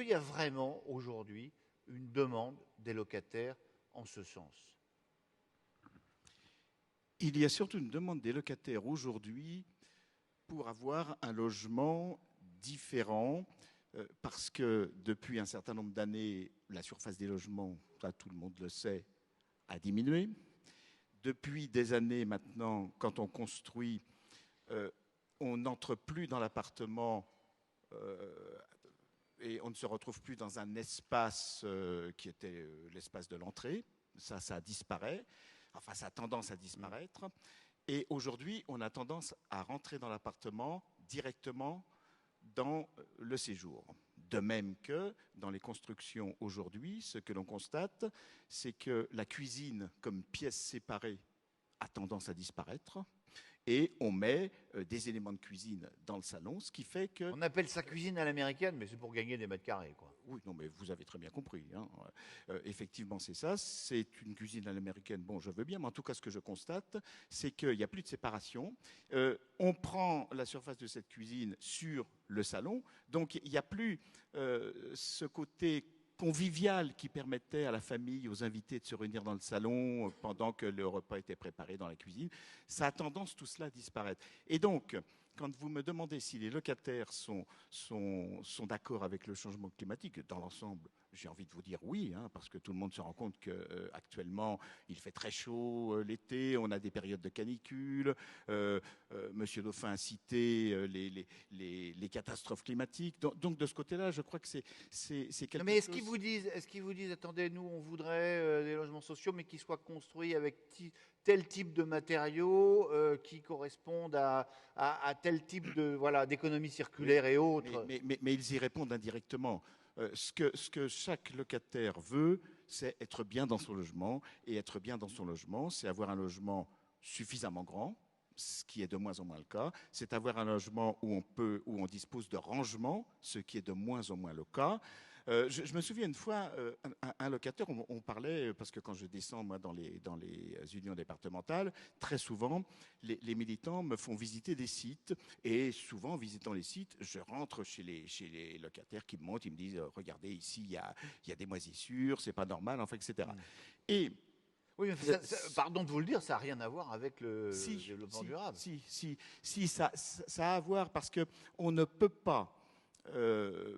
qu'il y a vraiment aujourd'hui une demande des locataires en ce sens? Il y a surtout une demande des locataires aujourd'hui pour avoir un logement différent, parce que depuis un certain nombre d'années, la surface des logements, ça tout le monde le sait, a diminué. Depuis des années maintenant, quand on construit, on n'entre plus dans l'appartement et on ne se retrouve plus dans un espace qui était l'espace de l'entrée. Ça disparaît. Enfin, ça a tendance à disparaître. Et aujourd'hui, on a tendance à rentrer dans l'appartement directement dans le séjour. De même que dans les constructions aujourd'hui, ce que l'on constate, c'est que la cuisine comme pièce séparée a tendance à disparaître. Et on met des éléments de cuisine dans le salon, ce qui fait que... On appelle ça cuisine à l'américaine, mais c'est pour gagner des mètres carrés, quoi. Oui, non, mais vous avez très bien compris. Hein. Effectivement, c'est ça. C'est une cuisine à l'américaine. Bon, je veux bien, mais en tout cas, ce que je constate, c'est qu'il n'y a plus de séparation. On prend la surface de cette cuisine sur le salon, donc il n'y a plus ce côté convivial qui permettait à la famille, aux invités de se réunir dans le salon pendant que le repas était préparé dans la cuisine. Ça a tendance tout cela à disparaître. Et donc, quand vous me demandez si les locataires sont d'accord avec le changement climatique, dans l'ensemble, j'ai envie de vous dire oui, hein, parce que tout le monde se rend compte qu'actuellement, il fait très chaud l'été, on a des périodes de canicule. Monsieur Dauphin a cité les catastrophes climatiques. Donc, de ce côté-là, je crois que c'est quelque chose... Mais est-ce qu'ils vous disent, attendez, nous, on voudrait des logements sociaux, mais qui soient construits avec tel type de matériaux qui correspondent à tel type d'économie circulaire et autres? Mais ils y répondent indirectement. Ce que chaque locataire veut, c'est être bien dans son logement. Et être bien dans son logement, c'est avoir un logement suffisamment grand, ce qui est de moins en moins le cas. C'est avoir un logement où on dispose de rangement, ce qui est de moins en moins le cas. Je me souviens une fois, un locataire, on parlait, parce que quand je descends moi dans les unions départementales, très souvent, les militants me font visiter des sites, et souvent, en visitant les sites, je rentre chez les locataires qui me montrent, ils me disent, regardez, ici, il y a des moisissures, c'est pas normal, enfin, etc. Et oui, mais pardon de vous le dire, ça n'a rien à voir avec le développement durable. Si, ça a à voir, parce qu'on ne peut pas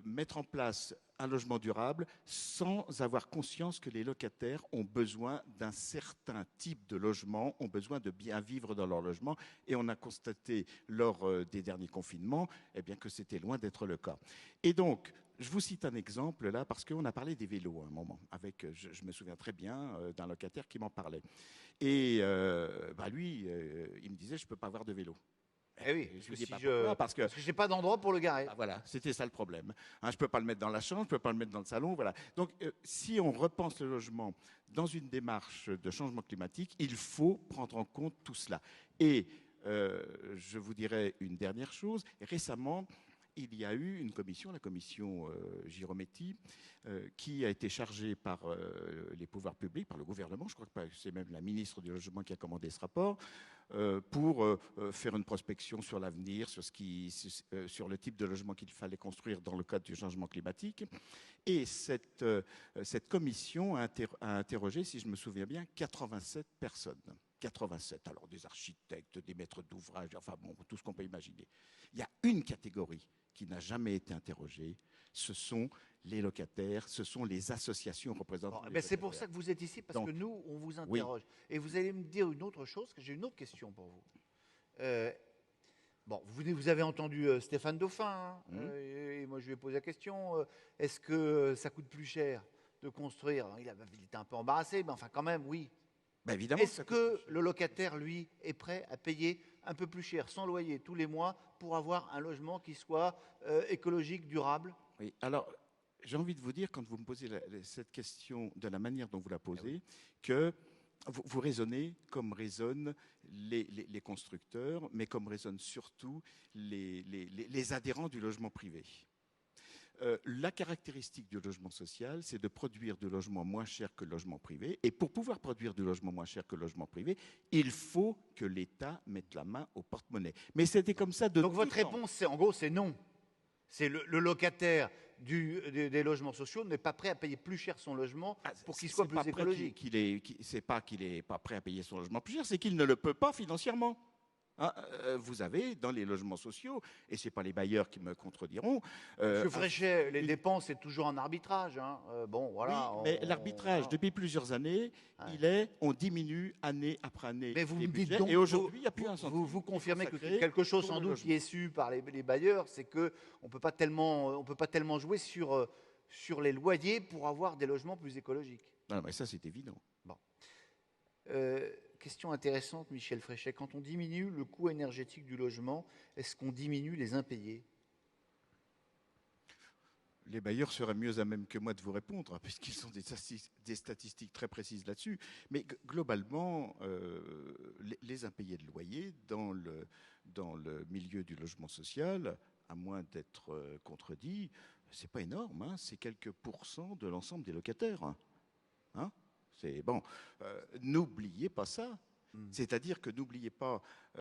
mettre en place un logement durable sans avoir conscience que les locataires ont besoin d'un certain type de logement, ont besoin de bien vivre dans leur logement. Et on a constaté lors des derniers confinements que c'était loin d'être le cas. Et donc, je vous cite un exemple là, parce qu'on a parlé des vélos à un moment. Je me souviens très bien d'un locataire qui m'en parlait. Et lui, il me disait, je ne peux pas avoir de vélo. Eh oui, je lui dis parce que j'ai pas d'endroit pour le garer. Voilà, c'était ça le problème. Hein, je peux pas le mettre dans la chambre, je peux pas le mettre dans le salon, voilà. Donc, si on repense le logement dans une démarche de changement climatique, il faut prendre en compte tout cela. Et je vous dirais une dernière chose. Récemment, il y a eu une commission, la commission Girometti, qui a été chargée par les pouvoirs publics, par le gouvernement, je crois que c'est même la ministre du Logement qui a commandé ce rapport, pour faire une prospection sur l'avenir, sur le type de logement qu'il fallait construire dans le cadre du changement climatique. Et cette commission a interrogé, si je me souviens bien, 87 personnes. 87, alors des architectes, des maîtres d'ouvrage, enfin bon, tout ce qu'on peut imaginer. Il y a une catégorie qui n'a jamais été interrogée, ce sont les locataires, ce sont les associations représentant les locataires. C'est pour ça que vous êtes ici, parce que nous, on vous interroge. Oui. Et vous allez me dire une autre chose, que j'ai une autre question pour vous. Vous avez entendu Stéphane Dauphin, et moi je lui ai posé la question, est-ce que ça coûte plus cher de construire? Il était un peu embarrassé, mais enfin quand même, oui. Évidemment. Est-ce que le locataire, lui, est prêt à payer un peu plus cher, sans loyer, tous les mois, pour avoir un logement qui soit écologique, durable? Oui, alors, j'ai envie de vous dire, quand vous me posez cette question de la manière dont vous la posez, que vous raisonnez comme raisonnent les constructeurs, mais comme raisonnent surtout les adhérents du logement privé. La caractéristique du logement social, c'est de produire du logement moins cher que le logement privé. Et pour pouvoir produire du logement moins cher que le logement privé, il faut que l'État mette la main au porte-monnaie. Mais c'était comme ça de Donc votre réponse, en gros, c'est non. C'est le locataire des logements sociaux n'est pas prêt à payer plus cher son logement pour qu'il soit plus écologique. C'est pas qu'il n'est pas prêt à payer son logement plus cher, c'est qu'il ne le peut pas financièrement. Hein, vous avez dans les logements sociaux, et ce n'est pas les bailleurs qui me contrediront. Monsieur Fréchet, les dépenses, c'est toujours un arbitrage. Hein. Bon, voilà. Oui, mais l'arbitrage, depuis plusieurs années, on diminue année après année. Mais vous me dites budgets, donc, et aujourd'hui, il n'y a plus un centime. Vous confirmez que quelque chose sans doute qui est su par les bailleurs, c'est qu'on ne peut pas tellement jouer sur les loyers pour avoir des logements plus écologiques. Non, mais ça, c'est évident. Bon. Question intéressante, Michel Fréchet. Quand on diminue le coût énergétique du logement, est-ce qu'on diminue les impayés? Les bailleurs seraient mieux à même que moi de vous répondre, hein, puisqu'ils ont des statistiques très précises là-dessus. Mais globalement, les impayés de loyer dans le milieu du logement social, à moins d'être contredit, c'est pas énorme, hein, c'est quelques pourcents de l'ensemble des locataires. Hein. C'est bon. N'oubliez pas ça. C'est-à-dire que n'oubliez pas